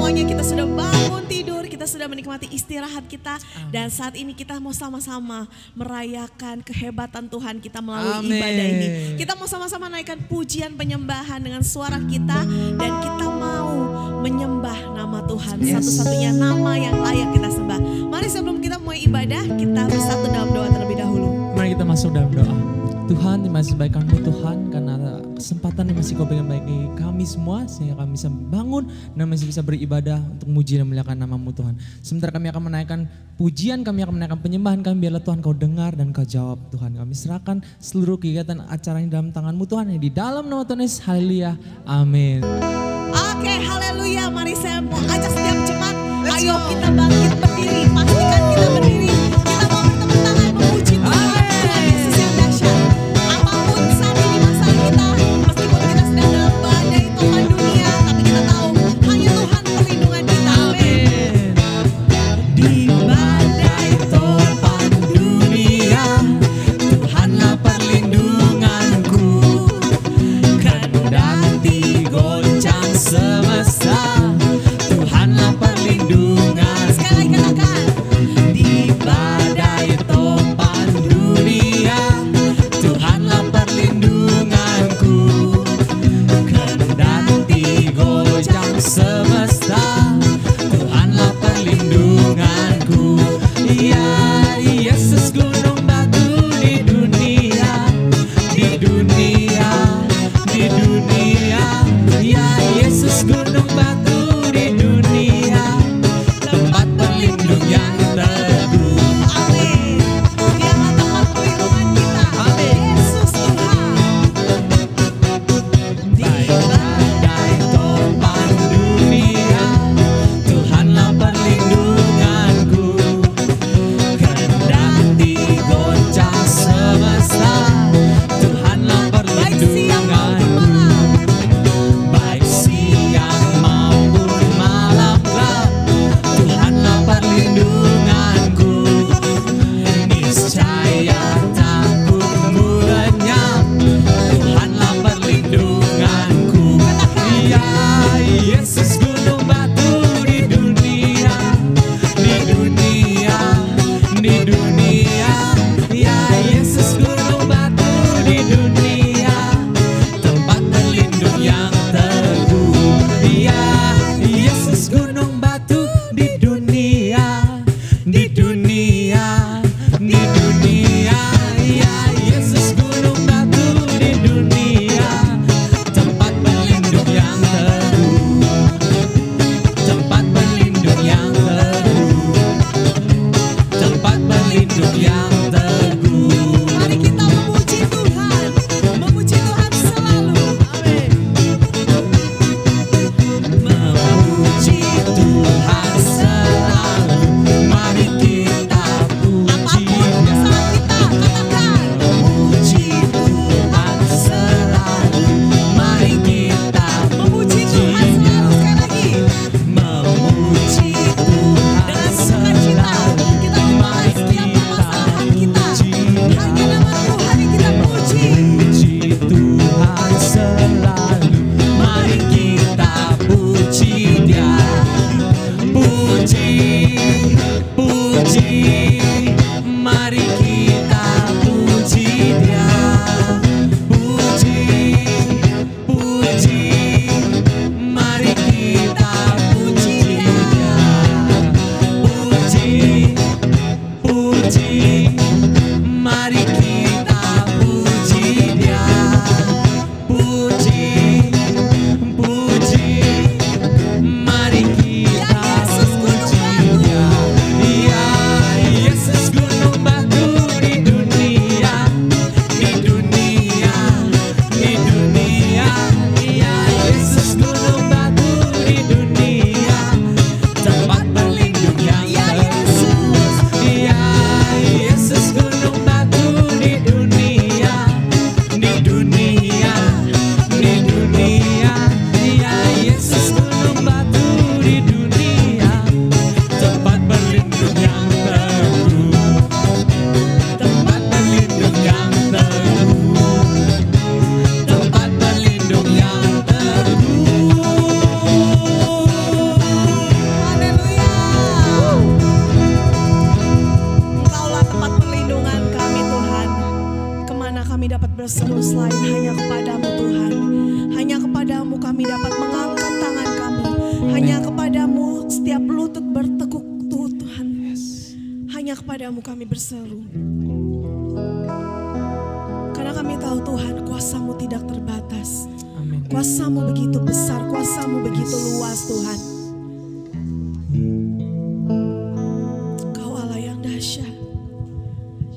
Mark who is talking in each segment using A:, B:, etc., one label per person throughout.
A: semuanya kita sudah bangun tidur, kita sudah menikmati istirahat kita. Dan saat ini kita mau sama-sama merayakan kehebatan Tuhan kita melalui ibadah ini. Kita mau sama-sama naikkan pujian penyembahan dengan suara kita. Dan kita mau menyembah nama Tuhan, satu-satunya nama yang layak kita sembah. Mari sebelum kita mulai ibadah, kita bersatu dalam doa terlebih dahulu.
B: Mari kita masuk dalam doa. Tuhan, terima kasih baik Kamu Tuhan, karena kesempatan yang masih Kau berikan bagi kami semua, sehingga kami bisa bangun dan masih bisa beribadah untuk muji dan memuliakan nama-Mu Tuhan. Sementara kami akan menaikkan pujian, kami akan menaikkan penyembahan kami, biarlah Tuhan Kau dengar dan Kau jawab Tuhan. Kami serahkan seluruh kegiatan acara ini dalam tangan-Mu Tuhan, yang di dalam nama Tuhan Yesus, haleluya, amin.
A: Oke, haleluya, mari saya mau ajak setiap jemaat, ayo kita bangkit berdiri, pastikan kita berdiri. Kita mau bertepuk tangan memuji Tuhan, Tuhan Yesus yang dahsyat. Apapun saat ini masalah kita, meskipun kita sedang dalam badai topan dunia, tapi kita tahu hanya Tuhan perlindungan kita. Amin. Di badai topan dunia, Tuhanlah perlindunganku. Kendati goncang semesta, kepadamu kami berseru. Karena kami tahu Tuhan, kuasa-Mu tidak terbatas.
B: Amin.
A: Kuasa-Mu begitu besar, kuasa-Mu begitu luas Tuhan. Kau Allah yang dahsyat.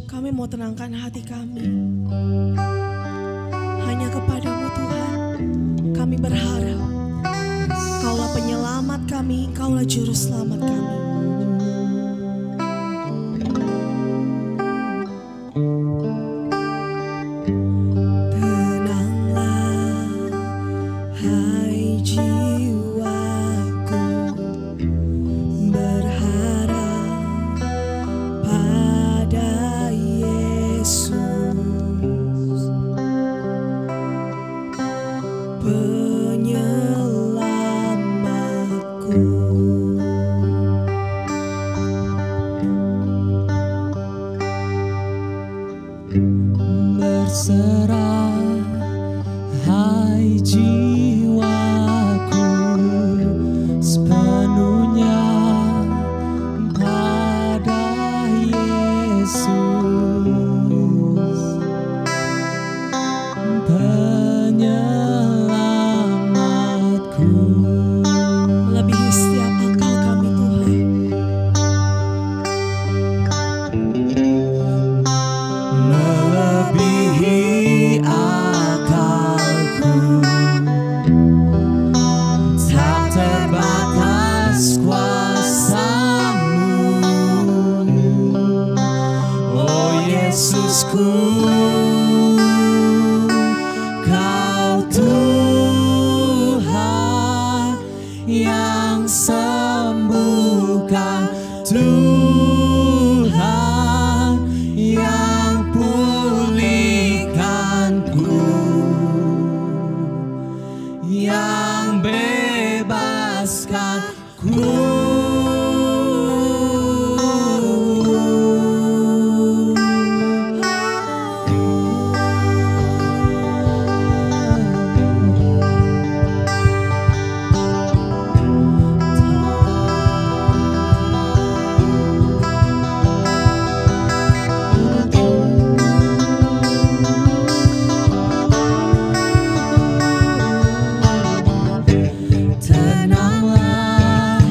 A: Kami mau tenangkan hati kami. Hanya kepadamu Tuhan, kami berharap. Kaulah penyelamat kami, Kaulah juru selamat kami.
B: Berserah, hai jiwaku, sepenuhnya pada Yesus, penyelamatku.
A: Melebihi setiap akal kami Tuhan.
B: Melebihi akalku, tak terbatas kuasa-Mu, oh Yesusku. Kau Tuhan yang sembuhkan, Tuhan yang pulihkanku, yang bebaskanku. Tenanglah,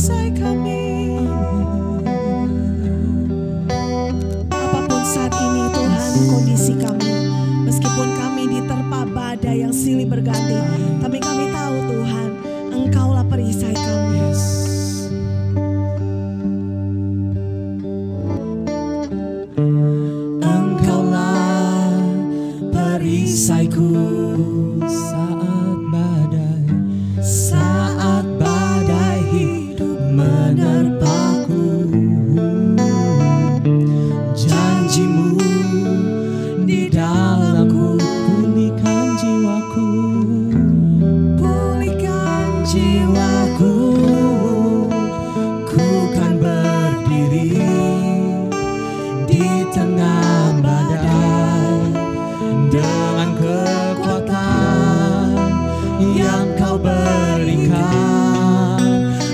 A: perisai kami. Apapun saat ini Tuhan kondisi kami, meskipun kami diterpa badai yang silih berganti, tapi kami tahu Tuhan, Engkaulah perisai kami.
B: Engkaulah perisaiku saat badai hidup menerpaku. Janjimu di dalamku pulihkan jiwaku, pulihkan jiwaku. Ku kan berdiri di tengah badai dengan kekuatan yang Kau berikan.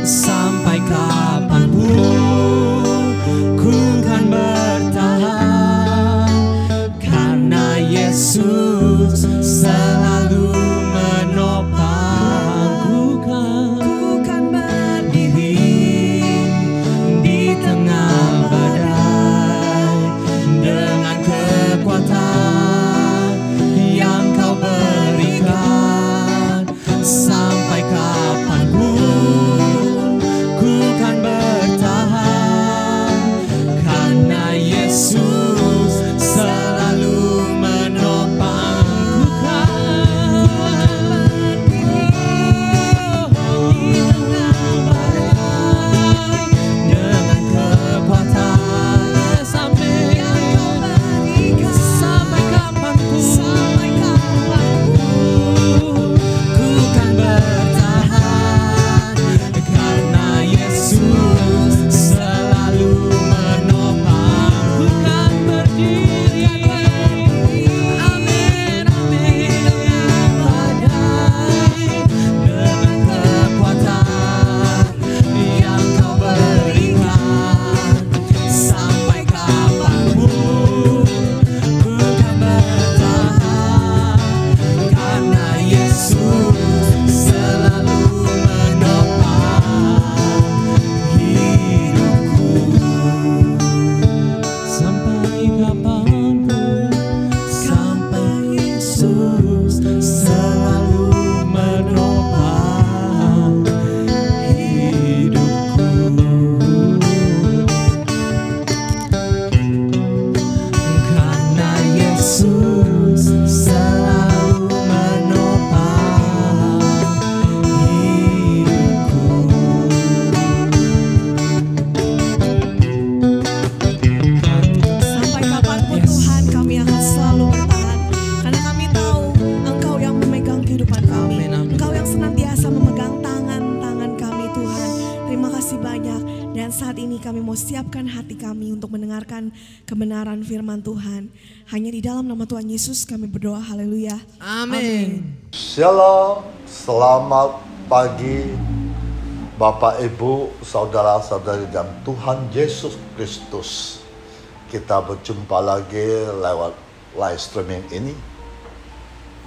B: Sampai kapanpun ku kan bertahan, karena Yesus selalu menopang. Ku kan berdiri di tengah badai dengan kekuatan yang Kau berikan. Sampai kapanpun ku kan bertahan, karena Yesus selalu menopang. Ku kan berdiri di tengah badai dengan kekuatan sampai yang Kau berikan. Sampai kapanpun ku kan bertahan, karena Yesus selalu menopang. Ku kan berdiri, amin, amin, dengan badai dengan kekuatan yang Kau berikan. Sampai kapanpun ku kan bertahan, karena Yesus selalu menopang hidupku. Sampai kapanpun, sampai Yesus selalu menopang hidupku. Karena Yesus selalu menopang hidupku.
A: Sampai kapanpun Tuhan kami akan selalu bertahan, karena kami tahu Engkau yang memegang kehidupan kami.
B: Amin, amin.
A: Engkau yang senantiasa memegang tangan-tangan kami Tuhan. Terima kasih banyak. Dan saat ini kami mau siapkan hati kami untuk mendengarkan kebenaran firman Tuhan. Hanya di dalam nama Tuhan Yesus kami berdoa, haleluya.
B: Amin.
C: Shalom, selamat pagi Bapak, Ibu, saudara-saudari dan Tuhan Yesus Kristus. Kita berjumpa lagi lewat live streaming ini.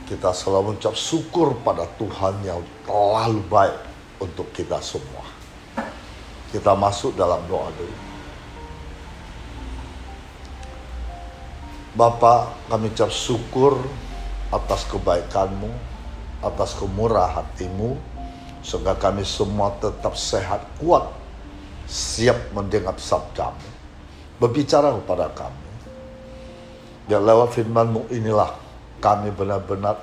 C: Kita selalu mengucap syukur pada Tuhan yang terlalu baik untuk kita semua. Kita masuk dalam doa dulu. Bapa, kami ucap syukur atas kebaikan-Mu, atas kemurahan hati-Mu, sehingga kami semua tetap sehat, kuat, siap mendengar sabda-Mu. Berbicara kepada kami. Dan lewat firman-Mu inilah kami benar-benar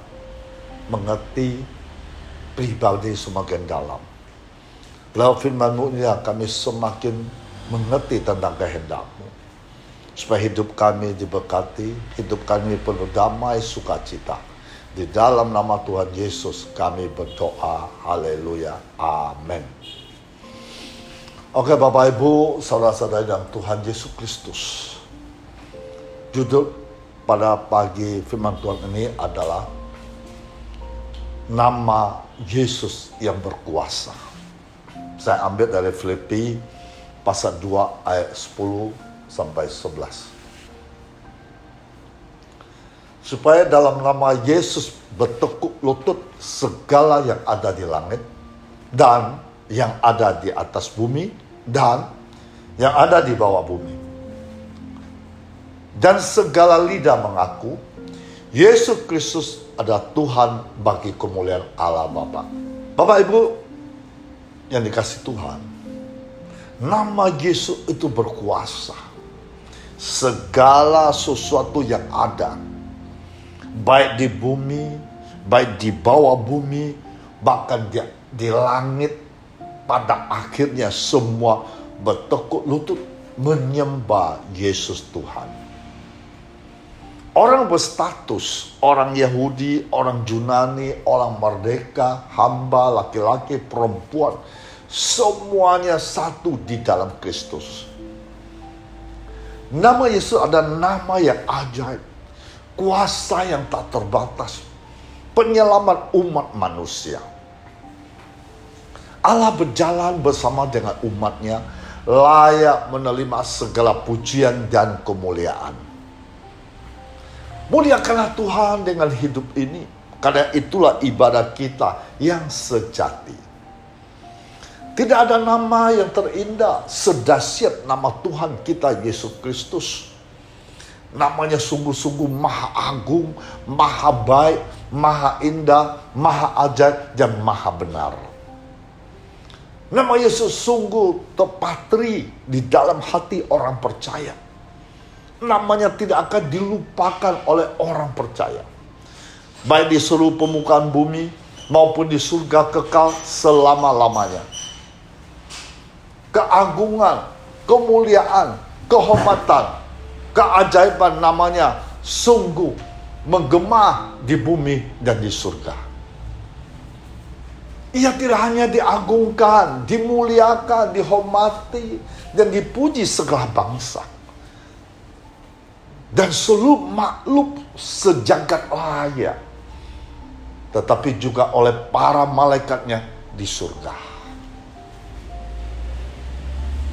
C: mengerti pribadi semakin dalam. Lewat firman-Mu inilah kami semakin mengerti tentang kehendak-Mu. Supaya hidup kami diberkati, hidup kami penuh damai sukacita. Di dalam nama Tuhan Yesus kami berdoa, haleluya, amin. Oke Bapak Ibu, saudara-saudari dan Tuhan Yesus Kristus. Judul pada pagi firman Tuhan ini adalah nama Yesus yang berkuasa. Saya ambil dari Filipi pasal 2 ayat 10 sampai 11. Supaya dalam nama Yesus bertekuk lutut segala yang ada di langit dan yang ada di atas bumi dan yang ada di bawah bumi. Dan segala lidah mengaku Yesus Kristus adalah Tuhan bagi kemuliaan Allah Bapa. Bapak Ibu yang dikasihi Tuhan, nama Yesus itu berkuasa. Segala sesuatu yang ada, baik di bumi, baik di bawah bumi, bahkan di langit, pada akhirnya semua bertekuk lutut menyembah Yesus Tuhan. Orang berstatus, orang Yahudi, orang Yunani, orang merdeka, hamba, laki-laki, perempuan, semuanya satu di dalam Kristus. Nama Yesus adalah nama yang ajaib, kuasa yang tak terbatas, penyelamat umat manusia. Allah berjalan bersama dengan umatnya, layak menerima segala pujian dan kemuliaan. Muliakanlah Tuhan dengan hidup ini, karena itulah ibadah kita yang sejati. Tidak ada nama yang terindah sedahsyat nama Tuhan kita Yesus Kristus. Namanya sungguh-sungguh maha agung, maha baik, maha indah, maha ajaib, dan maha benar. Nama Yesus sungguh terpatri di dalam hati orang percaya. Namanya tidak akan dilupakan oleh orang percaya. Baik di seluruh permukaan bumi maupun di surga kekal selama-lamanya. Keagungan, kemuliaan, kehormatan, keajaiban namanya sungguh menggema di bumi dan di surga. Ia tidak hanya diagungkan, dimuliakan, dihormati, dan dipuji segala bangsa. Dan seluruh makhluk sejagat raya. Tetapi juga oleh para malaikatnya di surga.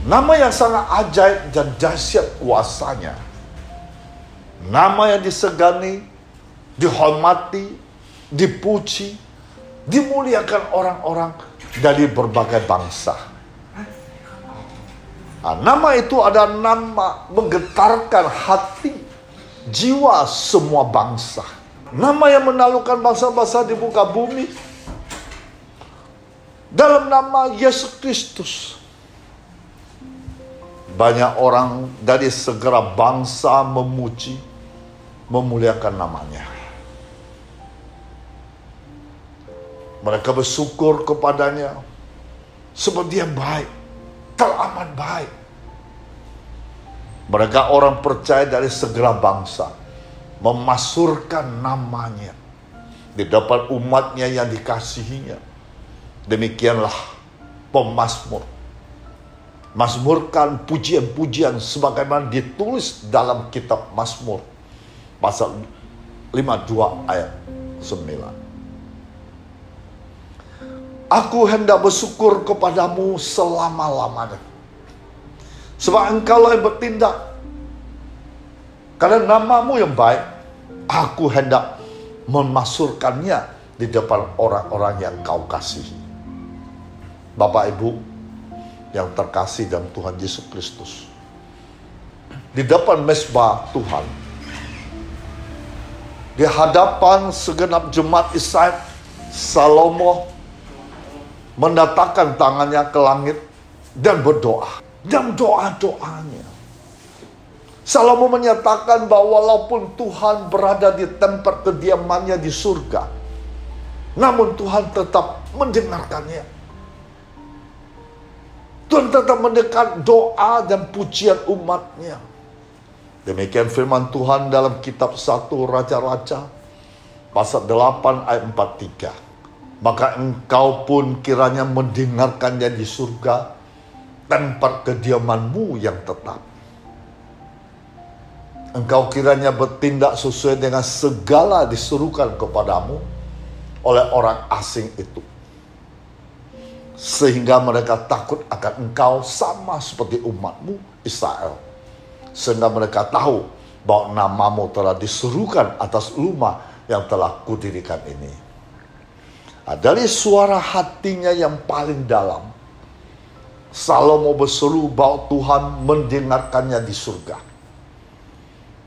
C: Nama yang sangat ajaib dan dahsyat kuasanya. Nama yang disegani, dihormati, dipuji, dimuliakan orang-orang dari berbagai bangsa. Nah, nama itu adalah nama menggetarkan hati, jiwa semua bangsa. Nama yang menaklukkan bangsa-bangsa di muka bumi. Dalam nama Yesus Kristus. Banyak orang dari segala bangsa memuji, memuliakan namanya. Mereka bersyukur kepadanya sebab dia baik, teramat baik. Mereka orang percaya dari segala bangsa memasurkan namanya di depan umatnya yang dikasihinya. Demikianlah pemazmur mazmurkan pujian-pujian sebagaimana ditulis dalam kitab Mazmur pasal 52 ayat 9. Aku hendak bersyukur kepadamu selama-lamanya, sebab engkaulah yang bertindak. Karena namamu yang baik, aku hendak memasurkannya di depan orang-orang yang kau kasihi. Bapak Ibu yang terkasih dalam Tuhan Yesus Kristus, di depan mezbah Tuhan, di hadapan segenap jemaat Israel, Salomo mendatangkan tangannya ke langit dan berdoa. Dan doa-doanya, Salomo menyatakan bahwa walaupun Tuhan berada di tempat kediamannya di surga, namun Tuhan tetap mendengarkannya. Tuhan tetap mendengar doa dan pujian umatnya. Demikian firman Tuhan dalam kitab 1 Raja-Raja pasal 8 ayat 43. Maka engkau pun kiranya mendengarkannya di surga, tempat kediamanmu yang tetap. Engkau kiranya bertindak sesuai dengan segala diserukan kepadamu oleh orang asing itu, sehingga mereka takut akan engkau sama seperti umatmu Israel. Sehingga mereka tahu bahwa namamu telah diserukan atas rumah yang telah kudirikan ini. Nah, dari suara hatinya yang paling dalam, Salomo berseru bahwa Tuhan mendengarkannya di surga.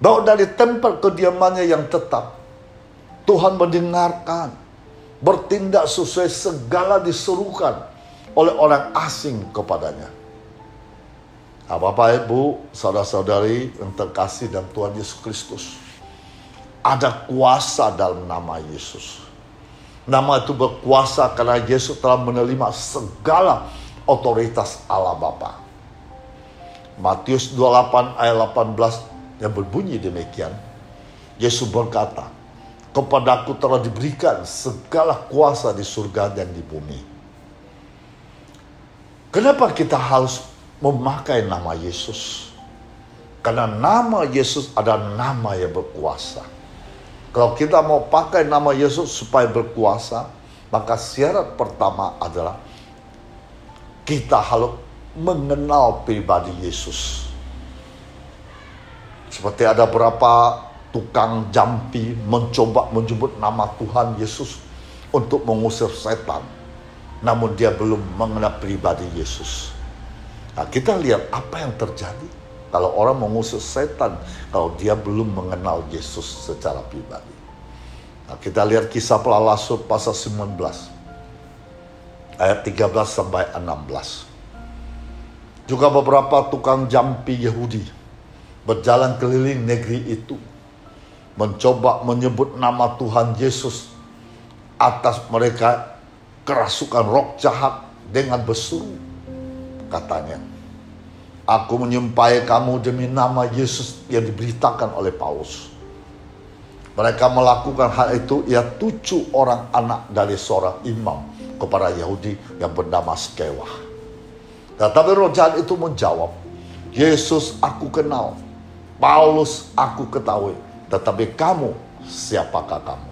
C: Bahwa dari tempat kediamannya yang tetap, Tuhan mendengarkan, bertindak sesuai segala diserukan oleh orang asing kepadanya. Bapak, Ibu, saudara-saudari yang terkasih dalam Tuhan Yesus Kristus, ada kuasa dalam nama Yesus. Nama itu berkuasa karena Yesus telah menerima segala otoritas Allah Bapa. Matius 28 ayat 18 yang berbunyi demikian. Yesus berkata, "Kepadaku telah diberikan segala kuasa di surga dan di bumi." Kenapa kita harus memakai nama Yesus? Karena nama Yesus adalah nama yang berkuasa. Kalau kita mau pakai nama Yesus supaya berkuasa, maka syarat pertama adalah kita harus mengenal pribadi Yesus. Seperti ada beberapa tukang jampi mencoba menyebut nama Tuhan Yesus untuk mengusir setan, namun dia belum mengenal pribadi Yesus. Nah, kita lihat apa yang terjadi kalau orang mengusir setan kalau dia belum mengenal Yesus secara pribadi. Nah, kita lihat Kisah Para Rasul pasal 19 ayat 13 sampai 16. Juga beberapa tukang jampi Yahudi berjalan keliling negeri itu, mencoba menyebut nama Tuhan Yesus atas mereka kerasukan roh jahat dengan berseru. Katanya, "Aku menyumpahi kamu demi nama Yesus yang diberitakan oleh Paulus." Mereka melakukan hal itu, ia 7 orang anak dari seorang imam kepada Yahudi yang bernama Skewa. Tetapi roh jahat itu menjawab, "Yesus aku kenal, Paulus aku ketahui, tetapi kamu, siapakah kamu?"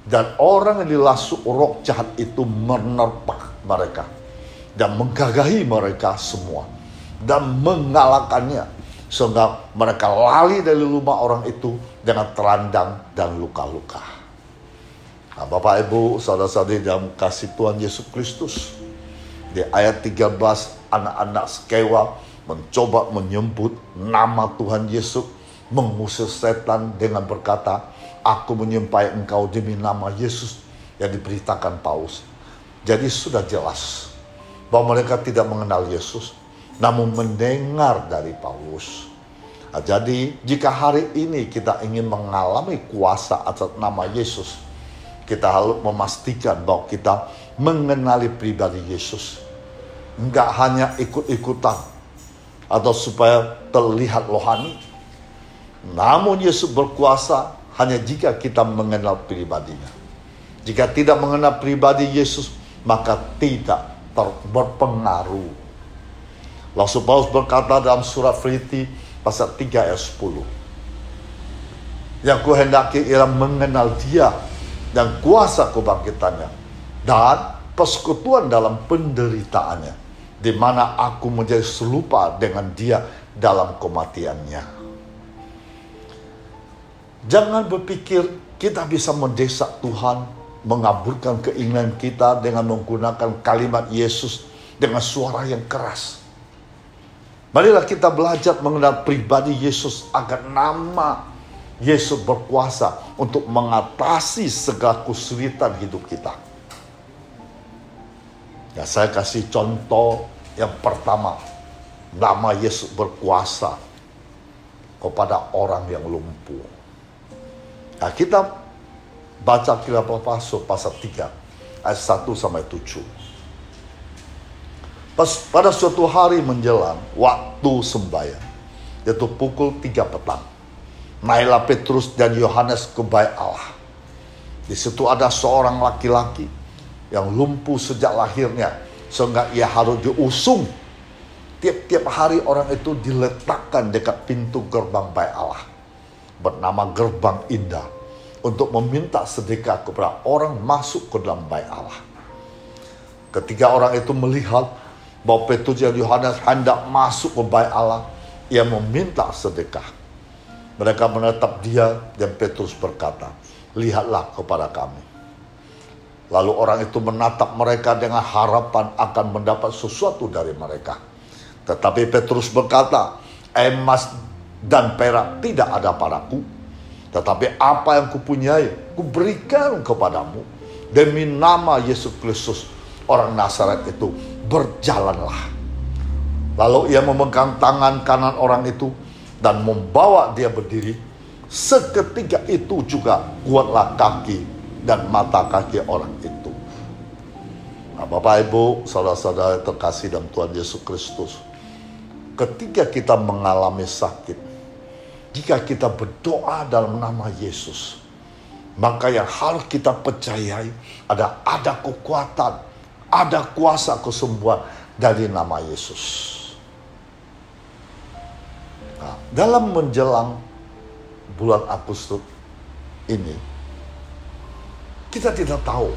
C: Dan orang yang dirasuk roh jahat itu menerpa mereka dan menggagahi mereka semua dan mengalahkannya, sehingga mereka lari dari rumah orang itu dengan terandang dan luka-luka. Nah, Bapak, Ibu, saudara-saudari dalam kasih Tuhan Yesus Kristus, di ayat 13, anak-anak Skewa mencoba menyebut nama Tuhan Yesus, mengusir setan dengan berkata, "Aku menyumpahi engkau demi nama Yesus yang diberitakan Paulus." Jadi sudah jelas bahwa mereka tidak mengenal Yesus, namun mendengar dari Paulus. Nah, jadi jika hari ini kita ingin mengalami kuasa atas nama Yesus, kita harus memastikan bahwa kita mengenali pribadi Yesus. Enggak hanya ikut-ikutan atau supaya terlihat rohani, namun Yesus berkuasa hanya jika kita mengenal pribadinya. Jika tidak mengenal pribadi Yesus, maka tidak berpengaruh. Rasul Paulus berkata dalam surat Filipi pasal 3 ayat 10, "Yang kuhendaki ialah mengenal Dia dan kuasa kebangkitannya dan persekutuan dalam penderitaannya, di mana aku menjadi serupa dengan Dia dalam kematiannya." Jangan berpikir kita bisa mendesak Tuhan, mengabulkan keinginan kita dengan menggunakan kalimat Yesus dengan suara yang keras. Marilah kita belajar mengenal pribadi Yesus agar nama Yesus berkuasa untuk mengatasi segala kesulitan hidup kita. Ya, saya kasih contoh yang pertama. Nama Yesus berkuasa kepada orang yang lumpuh. Nah, kita baca Kisah Para Rasul pasal 3 ayat 1 sampai 7. Pada suatu hari menjelang waktu sembahyang, yaitu pukul 3 petang, naiklah Petrus dan Yohanes ke bait Allah. Di situ ada seorang laki-laki yang lumpuh sejak lahirnya, sehingga ia harus diusung. Tiap-tiap hari orang itu diletakkan dekat pintu gerbang bait Allah, bernama Gerbang Indah, untuk meminta sedekah kepada orang masuk ke dalam bait Allah. Ketika orang itu melihat bahwa Petrus dan Yohanes hendak masuk ke bait Allah, ia meminta sedekah. Mereka menatap dia dan Petrus berkata, "Lihatlah kepada kami." Lalu orang itu menatap mereka dengan harapan akan mendapat sesuatu dari mereka. Tetapi Petrus berkata, emas dan perak tidak ada padaku, tetapi apa yang kupunyai, kuberikan kepadamu. Demi nama Yesus Kristus, orang Nazaret itu, berjalanlah. Lalu ia memegang tangan kanan orang itu dan membawa dia berdiri. Seketika itu juga kuatlah kaki dan mata kaki orang itu. Nah, Bapak Ibu, saudara-saudara terkasih dalam Tuhan Yesus Kristus, ketika kita mengalami sakit, jika kita berdoa dalam nama Yesus, maka yang harus kita percayai ada kekuatan, ada kuasa kesembuhan dari nama Yesus. Nah, dalam menjelang bulan Agustus ini, kita tidak tahu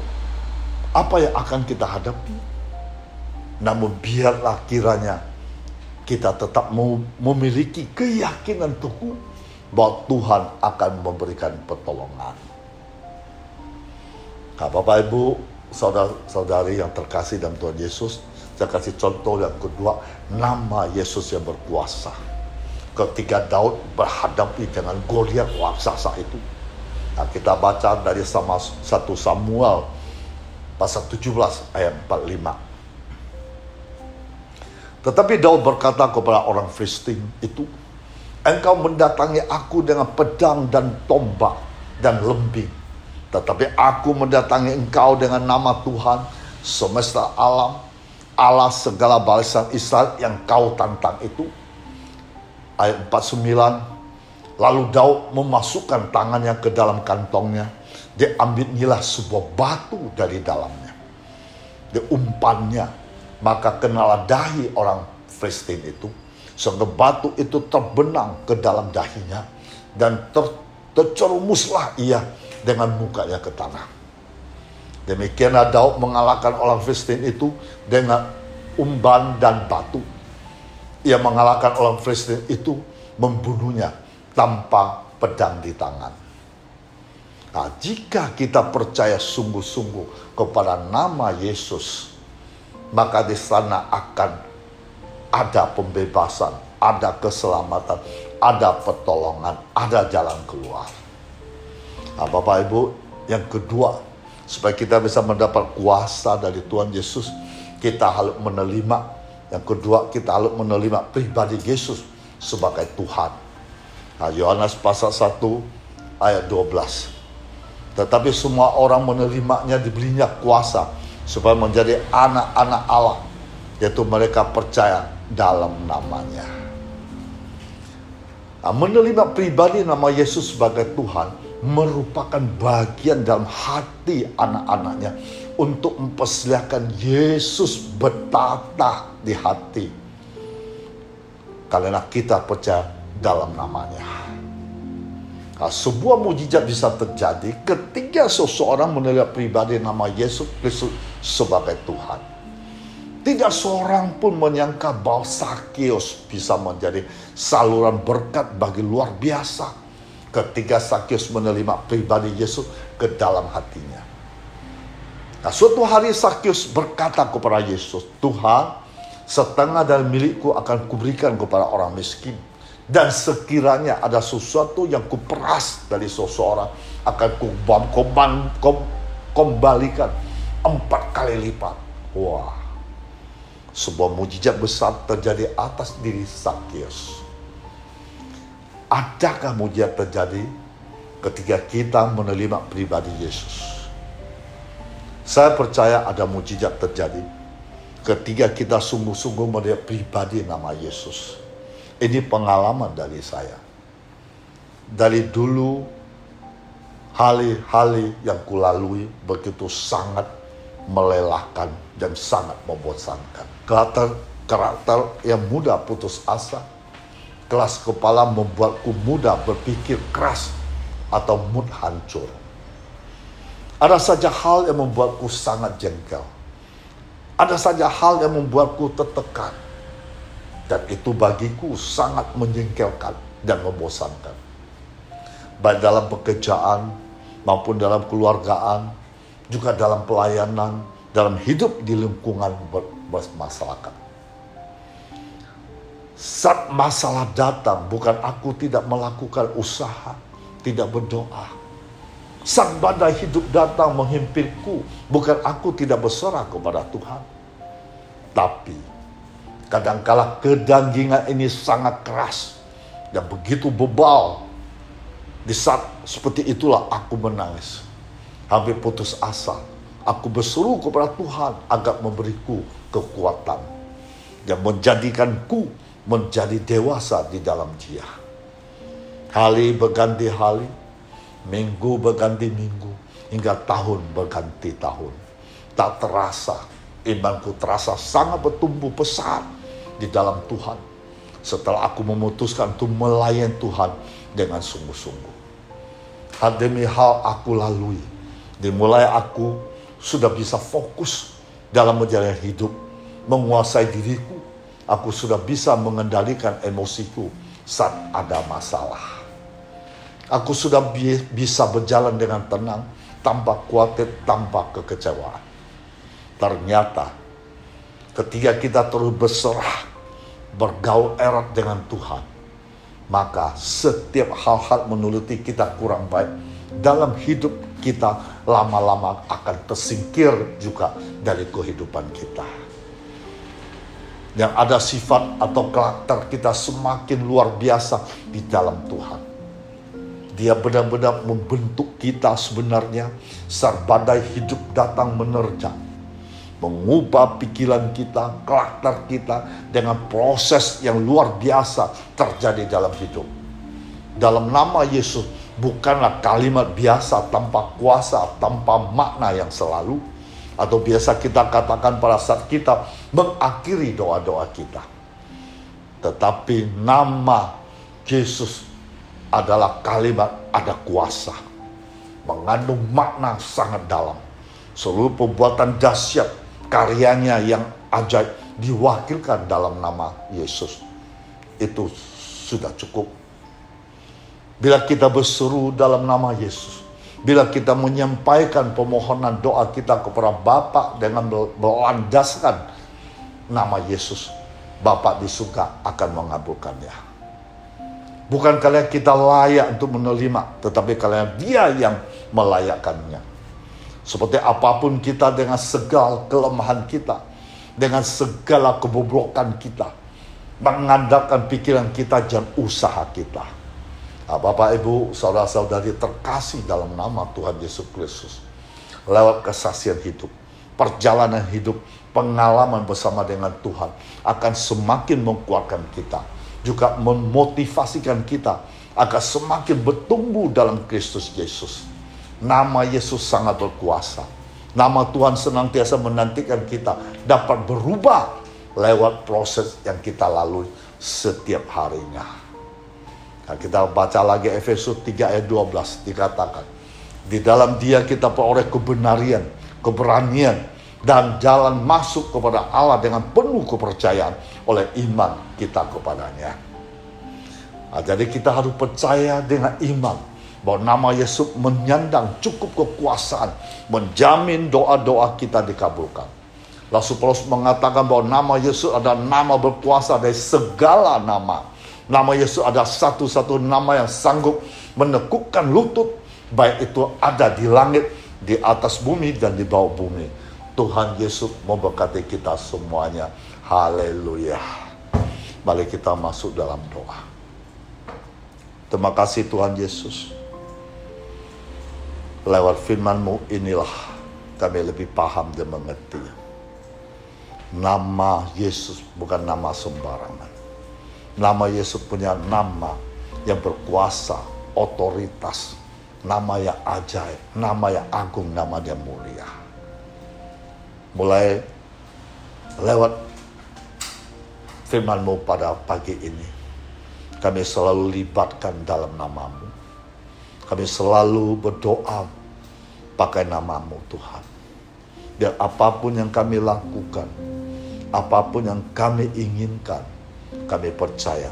C: apa yang akan kita hadapi. Namun biarlah kiranya kita tetap memiliki keyakinan teguh bahwa Tuhan akan memberikan pertolongan. Nah, Bapak Ibu, saudara-saudari yang terkasih dalam Tuhan Yesus, saya kasih contoh yang kedua, nama Yesus yang berkuasa. Ketika Daud berhadapi dengan Goliat raksasa itu, nah, kita baca dari 1 Samuel pasal 17 ayat 45. Tetapi Daud berkata kepada orang Filistin itu, engkau mendatangi aku dengan pedang dan tombak dan lembing, tetapi aku mendatangi engkau dengan nama Tuhan semesta alam, Allah segala barisan Israel yang kau tantang itu. Ayat 49. Lalu Daud memasukkan tangannya ke dalam kantongnya. Diambilnya sebuah batu dari dalamnya. Diumpannya. Maka kenalah dahi orang Filistin itu. Sehingga batu itu terbenam ke dalam dahinya. Dan tercerumuslah ia dengan mukanya ke tanah. Demikianlah Daud mengalahkan orang Filistin itu dengan umpan dan batu. Ia mengalahkan orang Filistin itu, membunuhnya tanpa pedang di tangan. Nah, jika kita percaya sungguh-sungguh kepada nama Yesus, maka di sana akan ada pembebasan, ada keselamatan, ada pertolongan, ada jalan keluar. Nah, Bapak Ibu, yang kedua, supaya kita bisa mendapat kuasa dari Tuhan Yesus, kita harus menerima. Yang kedua, kita harus menerima pribadi Yesus sebagai Tuhan. Nah, Yohanes pasal 1 ayat 12. Tetapi semua orang menerimanya, diberinya kuasa supaya menjadi anak-anak Allah, yaitu mereka percaya dalam namanya. Nah, menerima pribadi nama Yesus sebagai Tuhan merupakan bagian dalam hati anak-anaknya untuk mempersilahkan Yesus bertata di hati, karena kita percaya dalam namanya. Nah, sebuah mujizat bisa terjadi ketika seseorang menerima pribadi nama Yesus Kristus sebagai Tuhan. Tidak seorang pun menyangka bahwa Sakeus bisa menjadi saluran berkat bagi luar biasa ketika Sakeus menerima pribadi Yesus ke dalam hatinya. Nah, suatu hari Sakeus berkata kepada Yesus, Tuhan, setengah dari milikku akan kuberikan kepada orang miskin. Dan sekiranya ada sesuatu yang kuperas dari seseorang, akan kembalikan 4 kali lipat. Wah, sebuah mujizat besar terjadi atas diri Sakeus. Adakah mujizat terjadi ketika kita menerima pribadi Yesus? Saya percaya ada mujizat terjadi ketika kita sungguh-sungguh menerima pribadi nama Yesus. Ini pengalaman dari saya. Dari dulu, hal-hal yang kulalui begitu sangat melelahkan dan sangat membosankan. Karakter yang mudah putus asa, keras kepala membuatku mudah berpikir keras atau mood hancur. Ada saja hal yang membuatku sangat jengkel. Ada saja hal yang membuatku tertekan. Dan itu bagiku sangat menjengkelkan dan membosankan. Baik dalam pekerjaan maupun dalam keluargaan, juga dalam pelayanan, dalam hidup di lingkungan bermasyarakat. Saat masalah datang, bukan aku tidak melakukan usaha, tidak berdoa. Saat badai hidup datang menghimpitku, bukan aku tidak berserah kepada Tuhan. Tapi kadangkala kedanggingan ini sangat keras dan begitu bebal. Di saat seperti itulah aku menangis, hampir putus asa. Aku berseru kepada Tuhan agar memberiku kekuatan dan menjadikanku menjadi dewasa di dalam Dia. Hari berganti hari, minggu berganti minggu, hingga tahun berganti tahun. Tak terasa, imanku terasa sangat bertumbuh pesat di dalam Tuhan. Setelah aku memutuskan untuk melayani Tuhan dengan sungguh-sungguh. Hal demi hal aku lalui. Dimulai aku sudah bisa fokus dalam menjalani hidup, menguasai diriku. Aku sudah bisa mengendalikan emosiku saat ada masalah. Aku sudah bisa berjalan dengan tenang, tanpa khawatir, tanpa kekecewaan. Ternyata ketika kita terus berserah, bergaul erat dengan Tuhan, maka setiap hal-hal menuruti kita kurang baik dalam hidup kita lama-lama akan tersingkir juga dari kehidupan kita. Yang ada sifat atau karakter kita semakin luar biasa di dalam Tuhan. Dia benar-benar membentuk kita sebenarnya saat badai hidup datang menerjang. Mengubah pikiran kita, karakter kita dengan proses yang luar biasa terjadi dalam hidup. Dalam nama Yesus bukanlah kalimat biasa tanpa kuasa, tanpa makna yang selalu. Atau biasa kita katakan pada saat kita mengakhiri doa-doa kita. Tetapi nama Yesus adalah kalimat ada kuasa. Mengandung makna sangat dalam. Seluruh perbuatan dahsyat karyanya yang ajaib diwakilkan dalam nama Yesus. Itu sudah cukup. Bila kita berseru dalam nama Yesus, bila kita menyampaikan permohonan doa kita kepada Bapa dengan berlandaskan nama Yesus, Bapa di surga akan mengabulkannya. Bukan kalian kita layak untuk menerima, tetapi kalian Dia yang melayakkannya. Seperti apapun kita dengan segala kelemahan kita, dengan segala kebobrokan kita, mengandalkan pikiran kita dan usaha kita. Bapak, Ibu, saudara-saudari terkasih dalam nama Tuhan Yesus Kristus. Lewat kesaksian hidup, perjalanan hidup, pengalaman bersama dengan Tuhan akan semakin menguatkan kita. Juga memotivasikan kita agar semakin bertumbuh dalam Kristus Yesus. Nama Yesus sangat berkuasa. Nama Tuhan senantiasa menantikan kita dapat berubah lewat proses yang kita lalui setiap harinya. Nah, kita baca lagi Efesus 3 ayat 12 dikatakan, di dalam Dia kita peroleh kebenaran, keberanian, dan jalan masuk kepada Allah dengan penuh kepercayaan oleh iman kita kepadanya. Nah, jadi kita harus percaya dengan iman bahwa nama Yesus menyandang cukup kekuasaan, menjamin doa-doa kita dikabulkan. Rasul Paulus mengatakan bahwa nama Yesus adalah nama berkuasa dari segala nama. Nama Yesus adalah satu-satu nama yang sanggup menekukkan lutut, baik itu ada di langit, di atas bumi, dan di bawah bumi. Tuhan Yesus memberkati kita semuanya. Haleluya. Mari kita masuk dalam doa. Terima kasih Tuhan Yesus. Lewat firman-Mu inilah kami lebih paham dan mengerti. Nama Yesus bukan nama sembarangan. Nama Yesus punya nama yang berkuasa, otoritas, nama yang ajaib, nama yang agung, nama yang mulia. Mulai lewat firman-Mu pada pagi ini, kami selalu libatkan dalam nama-Mu. Kami selalu berdoa pakai nama-Mu Tuhan. Dan apapun yang kami lakukan, apapun yang kami inginkan, kami percaya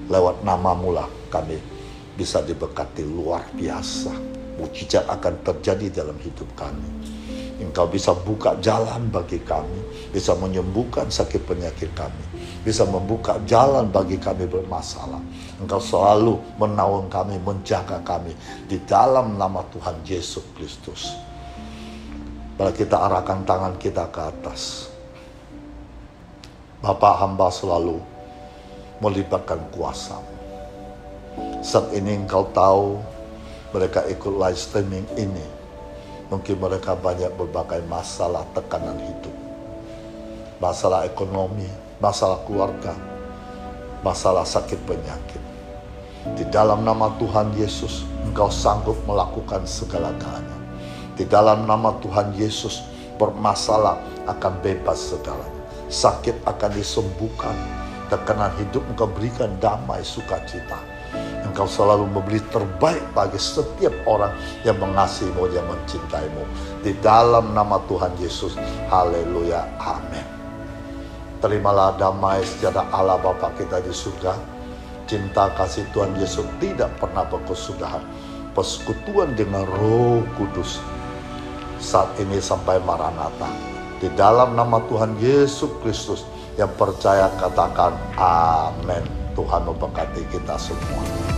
C: lewat nama-Mu lah kami bisa diberkati luar biasa. Mujizat akan terjadi dalam hidup kami. Engkau bisa buka jalan bagi kami, bisa menyembuhkan sakit penyakit kami, bisa membuka jalan bagi kami bermasalah. Engkau selalu menaung kami, menjaga kami di dalam nama Tuhan Yesus Kristus. Bila kita arahkan tangan kita ke atas, Bapa, hamba selalu melibatkan kuasa-Mu. Saat ini Engkau tahu mereka ikut live streaming ini, mungkin mereka banyak berbagai masalah, tekanan hidup, masalah ekonomi, masalah keluarga, masalah sakit penyakit. Di dalam nama Tuhan Yesus, Engkau sanggup melakukan segala-galanya. Di dalam nama Tuhan Yesus, bermasalah akan bebas segalanya. Sakit akan disembuhkan, tekanan hidup Engkau berikan damai, sukacita. Engkau selalu memberi terbaik bagi setiap orang yang mengasihi-Mu, yang mencintai-Mu. Di dalam nama Tuhan Yesus, haleluya, amin. Terimalah damai sejahtera Allah Bapa kita di surga. Cinta kasih Tuhan Yesus tidak pernah berkesudahan. Persekutuan dengan Roh Kudus saat ini sampai Maranatha. Di dalam nama Tuhan Yesus Kristus, yang percaya katakan amin. Tuhan memberkati kita semua.